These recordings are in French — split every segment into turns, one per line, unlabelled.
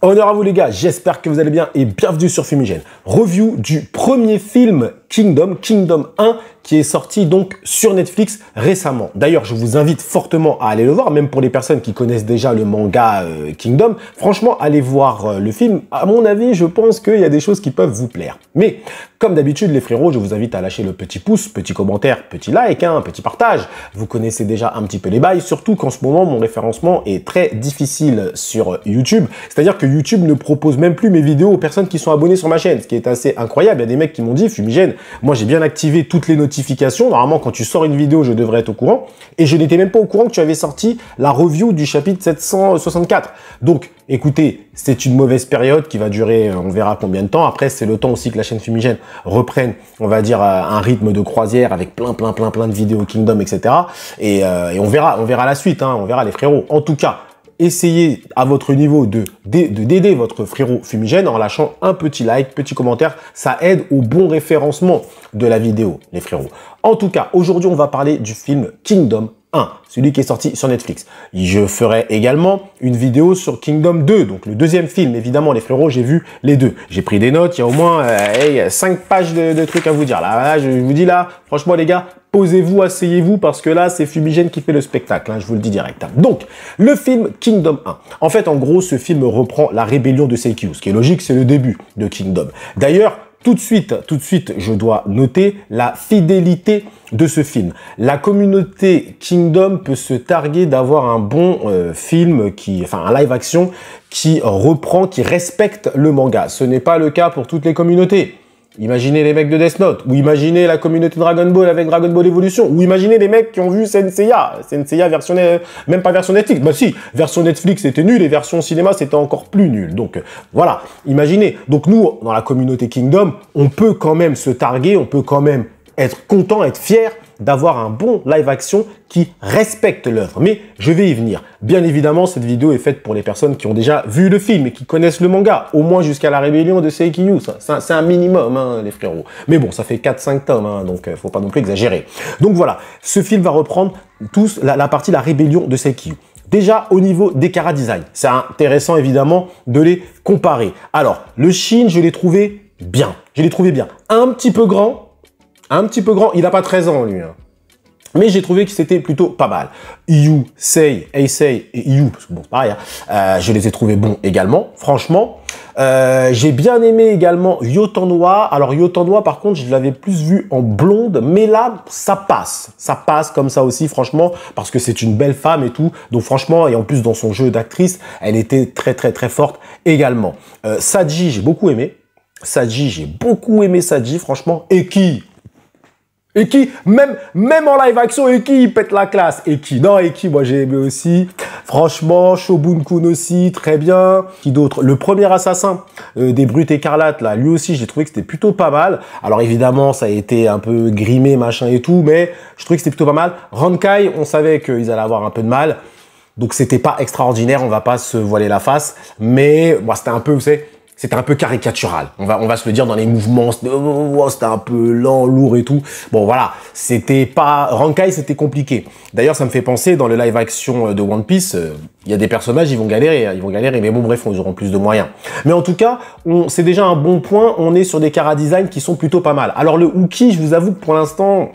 Honneur à vous les gars, j'espère que vous allez bien et bienvenue sur Fumigène. Review du premier film Kingdom 1, qui est sorti donc sur Netflix récemment. D'ailleurs, je vous invite fortement à aller le voir, même pour les personnes qui connaissent déjà le manga Kingdom. Franchement, allez voir le film. À mon avis, je pense qu'il y a des choses qui peuvent vous plaire. Mais, comme d'habitude, les frérots, je vous invite à lâcher le petit pouce, petit commentaire, petit like, petit partage. Vous connaissez déjà un petit peu les bails, surtout qu'en ce moment, mon référencement est très difficile sur YouTube. C'est-à-dire que YouTube ne propose même plus mes vidéos aux personnes qui sont abonnées sur ma chaîne, ce qui est assez incroyable. Il y a des mecs qui m'ont dit, Fumigène, moi j'ai bien activé toutes les notifications. Normalement, quand tu sors une vidéo, je devrais être au courant. Et je n'étais même pas au courant que tu avais sorti la review du chapitre 764. Donc, écoutez, c'est une mauvaise période qui va durer, on verra combien de temps. Après, c'est le temps aussi que la chaîne Fumigène reprenne, on va dire, un rythme de croisière avec plein de vidéos Kingdom, etc. Et on verra la suite, on verra les frérots. En tout cas, essayez à votre niveau d'aider votre frérot Fumigène en lâchant un petit like, petit commentaire. Ça aide au bon référencement de la vidéo, les frérots. En tout cas, aujourd'hui, on va parler du film Kingdom 1, celui qui est sorti sur Netflix. Je ferai également une vidéo sur Kingdom 2, donc le deuxième film. Évidemment, les frérots, j'ai vu les deux. J'ai pris des notes, il y a au moins 5 pages de trucs à vous dire. Là, je vous dis là, franchement les gars, posez-vous, asseyez-vous, parce que là, c'est Fumigène qui fait le spectacle, je vous le dis direct. Donc, le film Kingdom 1. En fait, en gros, ce film reprend la rébellion de Seikyu. Ce qui est logique, c'est le début de Kingdom. D'ailleurs, tout de suite, je dois noter la fidélité de ce film. La communauté Kingdom peut se targuer d'avoir un bon film, un live action qui reprend, qui respecte le manga. Ce n'est pas le cas pour toutes les communautés. Imaginez les mecs de Death Note, ou imaginez la communauté Dragon Ball avec Dragon Ball Evolution, ou imaginez les mecs qui ont vu Senseiya version, même pas version Netflix, bah si, version Netflix c'était nul et version cinéma c'était encore plus nul. Donc voilà, imaginez. Donc nous, dans la communauté Kingdom, on peut quand même se targuer, on peut quand même être content, être fier d'avoir un bon live action qui respecte l'œuvre. Mais je vais y venir. Bien évidemment, cette vidéo est faite pour les personnes qui ont déjà vu le film et qui connaissent le manga, au moins jusqu'à la rébellion de Seikyu. C'est un minimum, les frérots. Mais bon, ça fait 4-5 tomes, donc faut pas non plus exagérer. Donc voilà, ce film va reprendre la partie la rébellion de Seikyu. Déjà, au niveau des chara-design, c'est intéressant évidemment de les comparer. Alors, le Shin, je l'ai trouvé bien. Un petit peu grand, il n'a pas 13 ans, lui. Mais j'ai trouvé que c'était plutôt pas mal. Yu, Sei, Eisei et Yu, parce que bon, pareil, je les ai trouvés bons également, franchement. J'ai bien aimé également Yotanwa. Alors Yotanwa, par contre, je l'avais plus vu en blonde, mais là, ça passe. Ça passe comme ça aussi, franchement, parce que c'est une belle femme et tout. Donc franchement, et en plus dans son jeu d'actrice, elle était très forte également. Saji, j'ai beaucoup aimé. Saji, franchement. Eki, même en live action, Eki, il pète la classe. Eki, moi j'ai aimé aussi. Franchement, Shogun-kun aussi, très bien. Qui d'autre? Le premier assassin des Brutes Écarlates, là, lui aussi, j'ai trouvé que c'était plutôt pas mal. Alors évidemment, ça a été un peu grimé, machin et tout, mais je trouvais que c'était plutôt pas mal. Rankai, on savait qu'ils allaient avoir un peu de mal. Donc c'était pas extraordinaire, on va pas se voiler la face. Mais, bon, c'était un peu, vous savez, c'était un peu caricatural. On va se le dire dans les mouvements. C'était un peu lent, lourd et tout. Bon, voilà. C'était pas... Rankai, c'était compliqué. D'ailleurs, ça me fait penser, dans le live action de One Piece, il y a des personnages, ils vont galérer. Mais bon, bref, ils auront plus de moyens. Mais en tout cas, c'est déjà un bon point. On est sur des chara-design qui sont plutôt pas mal. Alors, le Wookie, je vous avoue que pour l'instant,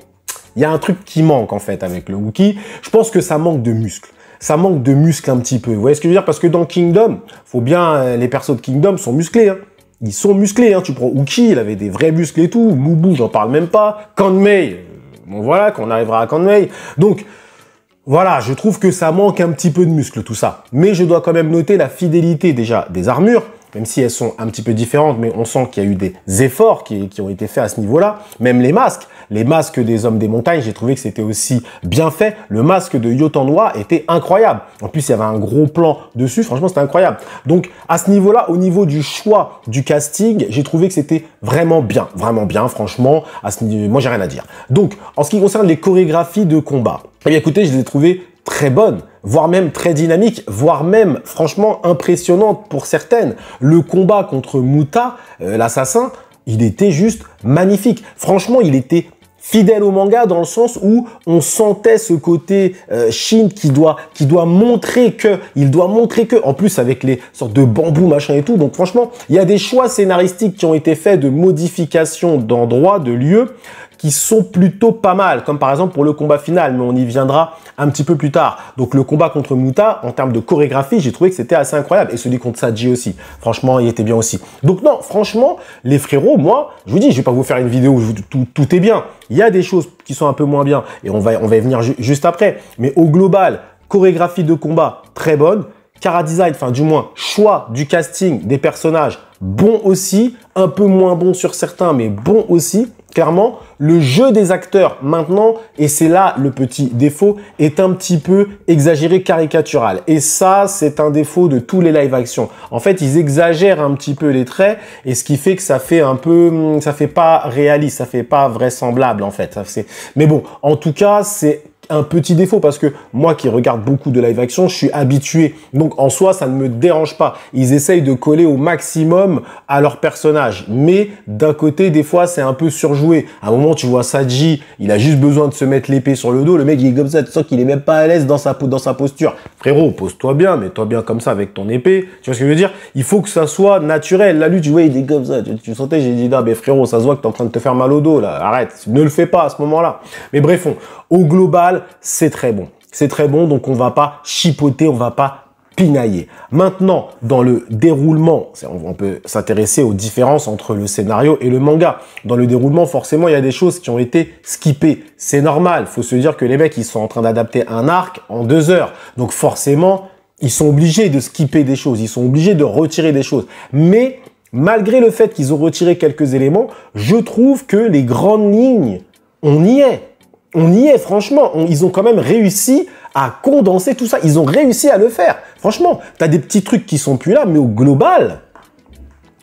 il y a un truc qui manque, en fait, avec le Wookie. Je pense que ça manque de muscles. Ça manque de muscles un petit peu. Vous voyez ce que je veux dire? Parce que dans Kingdom, faut bien, les persos de Kingdom sont musclés. Ils sont musclés. Tu prends Uki, il avait des vrais muscles et tout. Mubu, j'en parle même pas. Kanmei, bon voilà, qu'on arrivera à Kanmei. Donc, voilà, je trouve que ça manque un petit peu de muscles, tout ça. Mais je dois quand même noter la fidélité déjà des armures, même si elles sont un petit peu différentes, mais on sent qu'il y a eu des efforts qui ont été faits à ce niveau-là. Même les masques des hommes des montagnes, j'ai trouvé que c'était aussi bien fait. Le masque de Yotanwa était incroyable. En plus, il y avait un gros plan dessus. Franchement, c'était incroyable. Donc, à ce niveau-là, au niveau du choix du casting, j'ai trouvé que c'était vraiment bien, franchement. À ce niveau, moi, j'ai rien à dire. Donc, en ce qui concerne les chorégraphies de combat, eh bien, écoutez, je les ai trouvées très bonnes, voire même très dynamiques, voire même, franchement, impressionnantes pour certaines. Le combat contre Muta, l'assassin, il était juste magnifique. Franchement, il était fidèle au manga dans le sens où on sentait ce côté Shin qui doit montrer que, en plus avec les sortes de bambou machin et tout. Donc franchement, il y a des choix scénaristiques qui ont été faits de modification d'endroits, de lieux, qui sont plutôt pas mal, comme par exemple pour le combat final, mais on y viendra un petit peu plus tard. Donc le combat contre Muta, en termes de chorégraphie, j'ai trouvé que c'était assez incroyable. Et celui contre Saji aussi. Franchement, il était bien aussi. Donc non, franchement, les frérots, moi, je vous dis, je vais pas vous faire une vidéo où tout est bien. Il y a des choses qui sont un peu moins bien, et on va y venir juste après. Mais au global, chorégraphie de combat, très bonne. Chara design, enfin du moins, choix du casting des personnages, bon aussi. Un peu moins bon sur certains, mais bon aussi. Clairement, le jeu des acteurs maintenant, et c'est là le petit défaut, est un petit peu exagéré, caricatural. Et ça, c'est un défaut de tous les live action. En fait, ils exagèrent un petit peu les traits, et ce qui fait que ça fait un peu, ça fait pas réaliste, ça fait pas vraisemblable en fait. Mais bon, en tout cas, c'est un petit défaut parce que moi qui regarde beaucoup de live action, je suis habitué. Donc en soi, ça ne me dérange pas. Ils essayent de coller au maximum à leur personnage. Mais d'un côté, des fois, c'est un peu surjoué. À un moment, tu vois Saji, il a juste besoin de se mettre l'épée sur le dos. Le mec, il est comme ça. Tu sens qu'il est même pas à l'aise dans sa posture. Frérot, pose-toi bien, mets-toi bien comme ça avec ton épée. Tu vois ce que je veux dire? Il faut que ça soit naturel. La lutte, tu vois, il est comme ça. Tu sentais, j'ai dit, non, mais frérot, ça se voit que t'es en train de te faire mal au dos, là. Arrête. Ne le fais pas à ce moment-là. Mais bref, au global, c'est très bon. C'est très bon, donc on va pas chipoter, on va pas pinailler. Maintenant, dans le déroulement, on peut s'intéresser aux différences entre le scénario et le manga. Dans le déroulement, forcément, il y a des choses qui ont été skippées. C'est normal. Faut se dire que les mecs, ils sont en train d'adapter un arc en 2 heures. Donc forcément, ils sont obligés de skipper des choses. Ils sont obligés de retirer des choses. Mais malgré le fait qu'ils ont retiré quelques éléments, je trouve que les grandes lignes, on y est. On y est, franchement. Ils ont quand même réussi à condenser tout ça. Ils ont réussi à le faire. Franchement, t'as des petits trucs qui sont plus là, mais au global,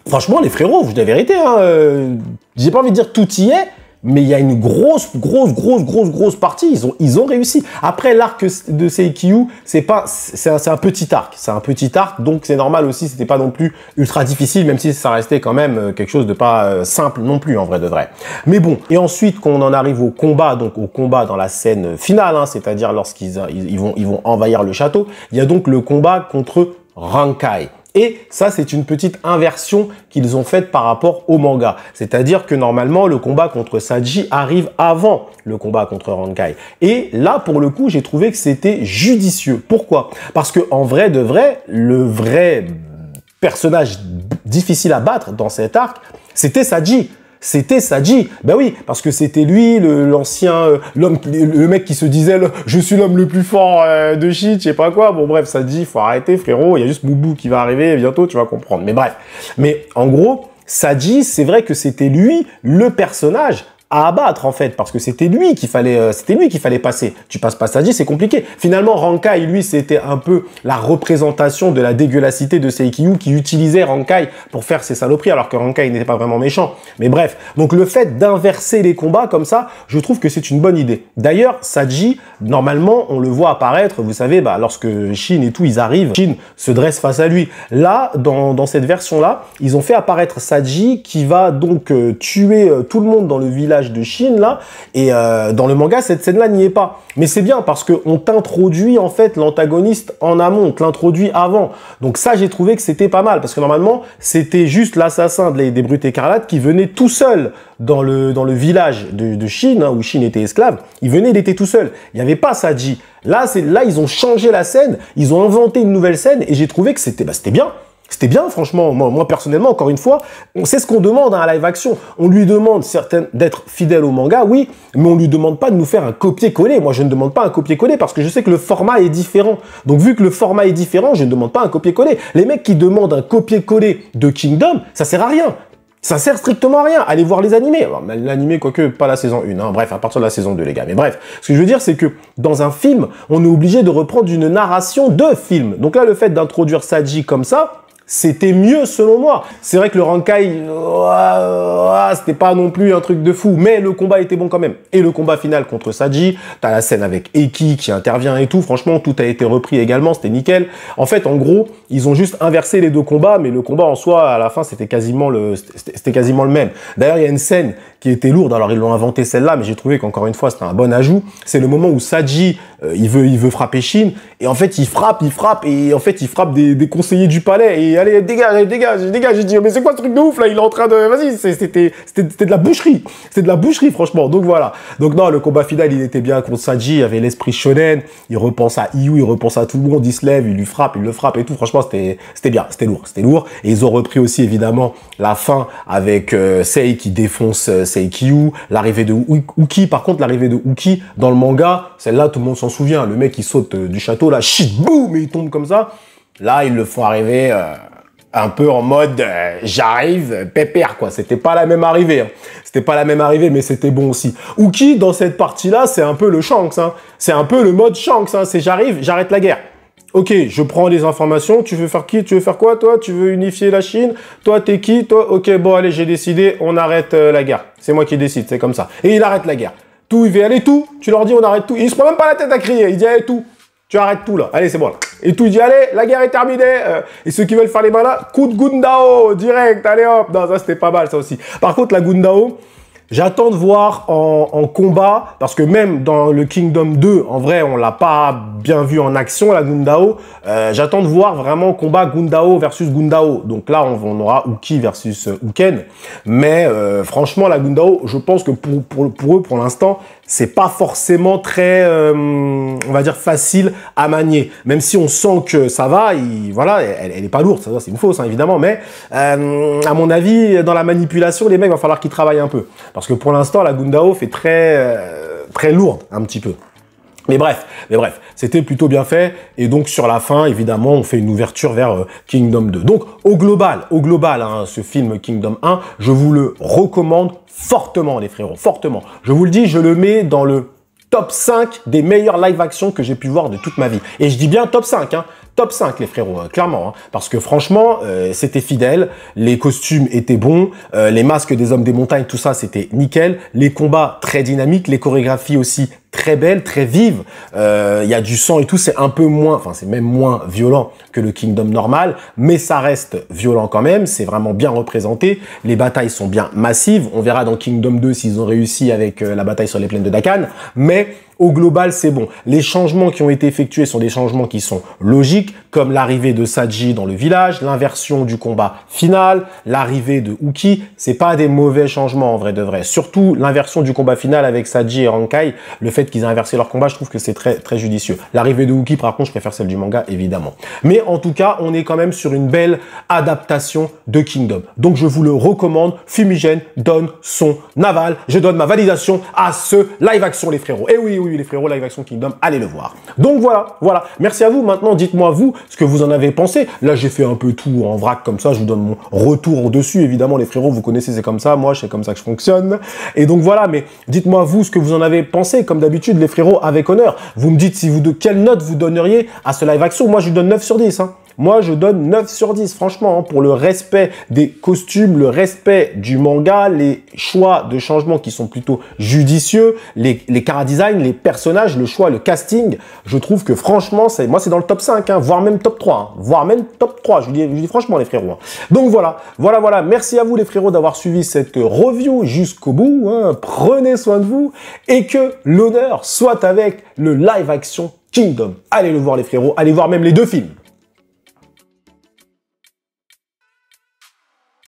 franchement, les frérots, je dis la vérité, hein, j'ai pas envie de dire tout y est, mais il y a une grosse partie. Ils ont réussi. Après, l'arc de Seikyu, c'est un petit arc. C'est un petit arc, donc c'est normal aussi. C'était pas non plus ultra difficile, même si ça restait quand même quelque chose de pas simple non plus, en vrai de vrai. Mais bon. Et ensuite, qu'on en arrive au combat, donc au combat dans la scène finale, hein, c'est-à-dire lorsqu'ils vont envahir le château, il y a donc le combat contre Rankai. Et ça, c'est une petite inversion qu'ils ont faite par rapport au manga. C'est-à-dire que normalement, le combat contre Saji arrive avant le combat contre Rankai. Et là, pour le coup, j'ai trouvé que c'était judicieux. Pourquoi? Parce que en vrai de vrai, le vrai personnage difficile à battre dans cet arc, c'était Saji. C'était Saji. Ben oui, parce que c'était lui, l'ancien, le mec qui se disait, je suis l'homme le plus fort de shit, je sais pas quoi. Bon bref, Saji, faut arrêter frérot, il y a juste Boubou qui va arriver bientôt, tu vas comprendre. Mais bref. Mais en gros, Saji, c'est vrai que c'était lui, le personnage à abattre en fait, parce que c'était lui qu'il fallait passer. Tu passes pas Saji, c'est compliqué. Finalement, Rankai, lui, c'était un peu la représentation de la dégueulassité de Seikyu qui utilisait Rankai pour faire ses saloperies, alors que Rankai n'était pas vraiment méchant. Mais bref, donc le fait d'inverser les combats comme ça, je trouve que c'est une bonne idée. D'ailleurs, Saji, normalement, on le voit apparaître, vous savez, lorsque Shin et tout, ils arrivent, Shin se dresse face à lui. Là, dans cette version-là, ils ont fait apparaître Saji qui va donc tuer tout le monde dans le village de Shin là, et dans le manga cette scène là n'y est pas, mais c'est bien parce que on t'introduit en fait l'antagoniste en amont, on te l'introduit avant, donc ça j'ai trouvé que c'était pas mal parce que normalement c'était juste l'assassin des Brutes Écarlates qui venait tout seul dans le village de Shin, hein, où Shin était esclave. Il était tout seul, il n'y avait pas Saji. Là ils ont changé la scène, ils ont inventé une nouvelle scène et j'ai trouvé que c'était bien. C'était bien, franchement. Moi, personnellement, encore une fois, c'est ce qu'on demande à un live action. On lui demande d'être fidèle au manga, oui, mais on lui demande pas de nous faire un copier-coller. Moi, je ne demande pas un copier-coller parce que je sais que le format est différent. Donc, vu que le format est différent, je ne demande pas un copier-coller. Les mecs qui demandent un copier-coller de Kingdom, ça sert à rien. Ça sert strictement à rien. Allez voir les animés. L'animé, quoique, pas la saison 1. Hein. Bref, à partir de la saison 2, les gars. Mais bref, ce que je veux dire, c'est que dans un film, on est obligé de reprendre une narration de film. Donc là, le fait d'introduire Saji comme ça, c'était mieux selon moi. C'est vrai que le Rankai, c'était pas non plus un truc de fou, mais le combat était bon quand même. Et le combat final contre Saji, t'as la scène avec Eki qui intervient et tout. Franchement, tout a été repris également, c'était nickel. En fait, en gros, ils ont juste inversé les deux combats, mais le combat en soi, à la fin, c'était quasiment le même. D'ailleurs, il y a une scène qui était lourde. Alors ils l'ont inventé celle-là, mais j'ai trouvé qu'encore une fois c'était un bon ajout. C'est le moment où Saji il veut frapper Shin et en fait il frappe et en fait il frappe des conseillers du palais et allez dégage. J'ai dit mais c'est quoi ce truc de ouf là? Il est en train de vas-y, c'était de la boucherie, franchement. Donc voilà. Donc non, le combat final il était bien contre Saji, il y avait l'esprit shonen, il repense à Iyu, il repense à tout le monde, il se lève, il lui frappe, il le frappe et tout. Franchement c'était bien, c'était lourd. Et ils ont repris aussi évidemment la fin avec Sei qui défonce Seikyu, l'arrivée de Uki. Par contre, l'arrivée de Uki dans le manga, celle-là, tout le monde s'en souvient. Le mec, il saute du château, là, shit, boum, et il tombe comme ça. Là, ils le font arriver un peu en mode j'arrive, pépère, quoi. C'était pas la même arrivée. Hein. C'était pas la même arrivée, mais c'était bon aussi. Uki, dans cette partie-là, c'est un peu le Shanks. Hein. C'est un peu le mode Shanks. Hein. C'est j'arrive, j'arrête la guerre. Ok, je prends les informations, tu veux faire qui? Tu veux faire quoi, toi? Tu veux unifier la Chine? Toi, t'es qui? Toi, ok, bon, allez, j'ai décidé, on arrête la guerre. C'est moi qui décide, c'est comme ça. Et il arrête la guerre. Tout, il fait, allez, tout. Tu leur dis, on arrête tout. Il se prend même pas la tête à crier. Il dit, allez, tout. Tu arrêtes tout, là. Allez, c'est bon, là. Et tout, il dit, allez, la guerre est terminée. Et ceux qui veulent faire les malins, coup de Gundao, direct, allez, hop. Non, ça, c'était pas mal, ça aussi. Par contre, la Gundao, j'attends de voir en combat, parce que même dans le Kingdom 2, en vrai, on l'a pas bien vu en action, la Gundao. J'attends de voir vraiment combat Gundao versus Gundao. Donc là, on aura Uki versus Uken. Mais franchement, la Gundao, je pense que pour eux, pour l'instant, c'est pas forcément très, on va dire, facile à manier. Même si on sent que ça va, voilà, elle est pas lourde, ça c'est une fausse, hein, évidemment. Mais à mon avis, dans la manipulation, les mecs, va falloir qu'ils travaillent un peu. Parce que pour l'instant, la Gundao fait très lourde, un petit peu. Mais bref, c'était plutôt bien fait. Et donc, sur la fin, évidemment, on fait une ouverture vers Kingdom 2. Donc, au global, hein, ce film Kingdom 1, je vous le recommande fortement, les frérots, fortement. Je vous le dis, je le mets dans le top 5 des meilleurs live-action que j'ai pu voir de toute ma vie. Et je dis bien top 5, hein. Top 5, les frérots, clairement. Hein, parce que franchement, c'était fidèle. Les costumes étaient bons. Les masques des hommes des montagnes, tout ça, c'était nickel. Les combats, très dynamiques. Les chorégraphies aussi, très belles, très vives. Il y a du sang et tout. C'est un peu moins, enfin, c'est même moins violent que le Kingdom normal. Mais ça reste violent quand même. C'est vraiment bien représenté. Les batailles sont bien massives. On verra dans Kingdom 2 s'ils ont réussi avec la bataille sur les plaines de Dakan. Mais au global, c'est bon. Les changements qui ont été effectués sont des changements qui sont logiques, comme l'arrivée de Saji dans le village, l'inversion du combat final, l'arrivée de Uki. C'est pas des mauvais changements en vrai de vrai. Surtout l'inversion du combat final avec Saji et Rankai. Le fait qu'ils aient inversé leur combat, je trouve que c'est très judicieux. L'arrivée de Uki, par contre, je préfère celle du manga, évidemment. Mais en tout cas, on est quand même sur une belle adaptation de Kingdom. Donc, je vous le recommande. Fumigène donne son aval. Je donne ma validation à ce live action, les frérots. Et oui, les frérots, live action Kingdom, allez le voir. Donc voilà. Merci à vous. Maintenant, dites-moi vous ce que vous en avez pensé. Là, j'ai fait un peu tout en vrac comme ça. Je vous donne mon retour dessus. Évidemment, les frérots, vous connaissez, c'est comme ça. Moi, c'est comme ça que je fonctionne. Et donc voilà, mais dites-moi vous ce que vous en avez pensé. Comme d'habitude, les frérots, avec honneur. Vous me dites si vous de quelle note vous donneriez à ce live action. Moi, je lui donne 9 sur 10. Hein. Moi, je donne 9 sur 10, franchement, hein, pour le respect des costumes, le respect du manga, les choix de changement qui sont plutôt judicieux, les chara-design, les personnages, le choix, le casting. Je trouve que franchement, moi, c'est dans le top 5, hein, voire même top 3, hein, voire même top 3, je vous dis franchement, les frérots. Hein. Donc voilà. Merci à vous, les frérots, d'avoir suivi cette review jusqu'au bout. Hein. Prenez soin de vous et que l'honneur soit avec le live action Kingdom. Allez le voir, les frérots. Allez voir même les deux films.